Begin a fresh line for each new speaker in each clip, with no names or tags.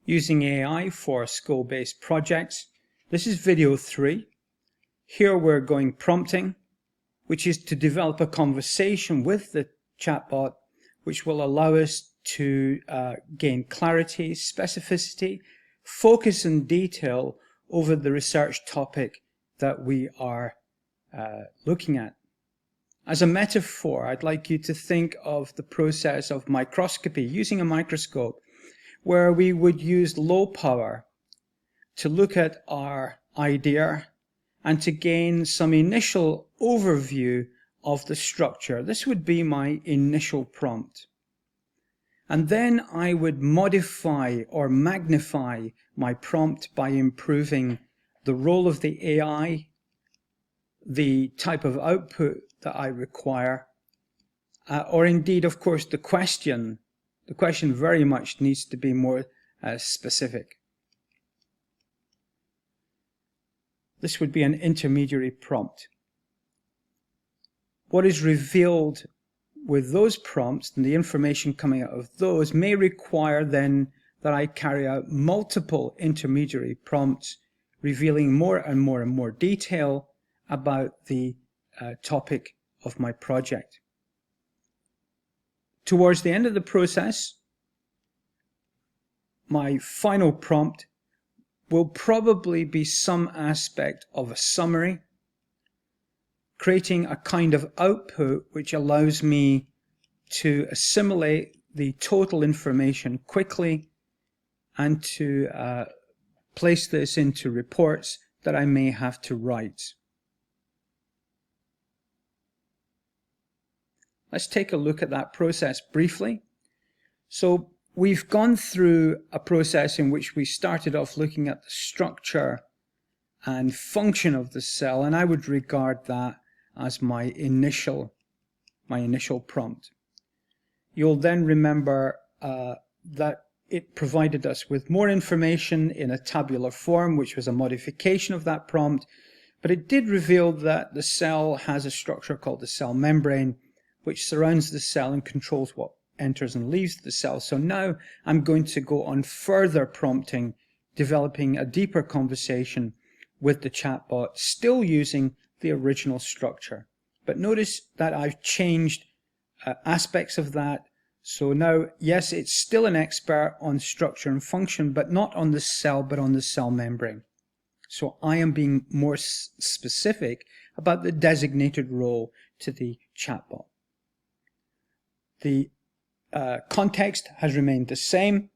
using AI for school-based projects. This is video 3. Here we're going prompting, which is to develop a conversation with the chatbot, which will allow us to gain clarity, specificity, focus and detail over the research topic that we are looking at. As a metaphor, I'd like you to think of the process of microscopy, using a microscope, where we would use low power to look at our idea and to gain some initial overview of the structure. This would be my initial prompt. And then I would modify or magnify my prompt by improving the role of the AI, the type of output that I require, or indeed, of course, the question. The question very much needs to be more specific. This would be an intermediary prompt. What is revealed with those prompts and the information coming out of those may require then that I carry out multiple intermediary prompts, revealing more and more and more detail about the topic of my project. Towards the end of the process, my final prompt will probably be some aspect of a summary, creating a kind of output which allows me to assimilate the total information quickly and to place this into reports that I may have to write. Let's take a look at that process briefly. So we've gone through a process in which we started off looking at the structure and function of the cell, and I would regard that as my initial prompt. You'll then remember that it provided us with more information in a tabular form, which was a modification of that prompt, but it did reveal that the cell has a structure called the cell membrane, which surrounds the cell and controls what enters and leaves the cell. So now I'm going to go on further prompting, developing a deeper conversation with the chatbot, still using the original structure. But notice that I've changed aspects of that. So now, yes, it's still an expert on structure and function, but not on the cell, but on the cell membrane. So I am being more specific about the designated role to the chatbot. The context has remained the same,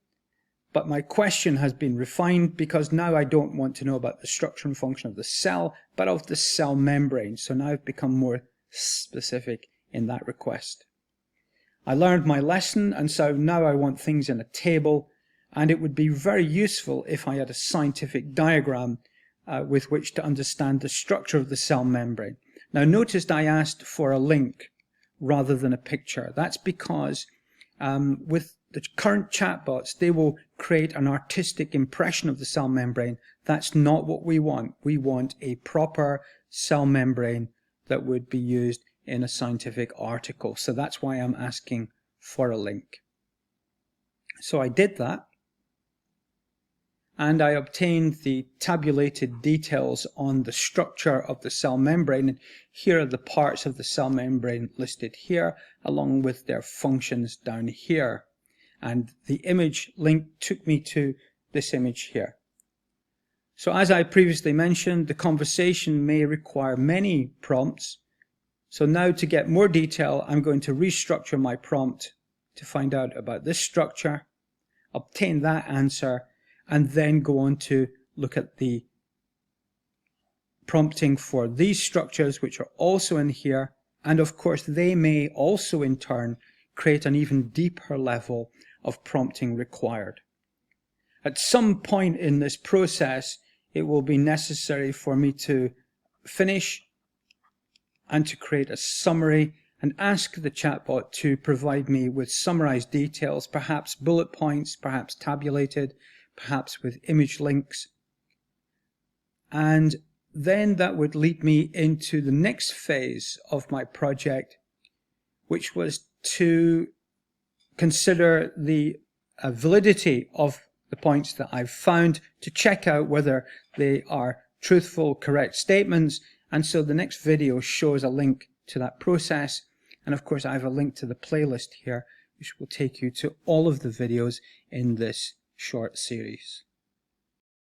but my question has been refined because now I don't want to know about the structure and function of the cell, but of the cell membrane. So now I've become more specific in that request. I learned my lesson, and so now I want things in a table, and it would be very useful if I had a scientific diagram with which to understand the structure of the cell membrane. Now notice I asked for a link rather than a picture. That's because with the current chatbots, they will create an artistic impression of the cell membrane. That's not what we want. We want a proper cell membrane that would be used in a scientific article. So that's why I'm asking for a link. So I did that, and I obtained the tabulated details on the structure of the cell membrane. And here are the parts of the cell membrane listed here, along with their functions down here. And the image link took me to this image here. So as I previously mentioned, the conversation may require many prompts. So now to get more detail, I'm going to restructure my prompt to find out about this structure, obtain that answer, and then go on to look at the prompting for these structures, which are also in here. And of course, they may also in turn create an even deeper level of prompting required. At some point in this process, it will be necessary for me to finish and to create a summary and ask the chatbot to provide me with summarized details, perhaps bullet points, perhaps tabulated, perhaps with image links. And then that would lead me into the next phase of my project, which was to consider the validity of the points that I've found to check out whether they are truthful, correct statements. And so the next video shows a link to that process. And of course, I have a link to the playlist here, which will take you to all of the videos in this short series.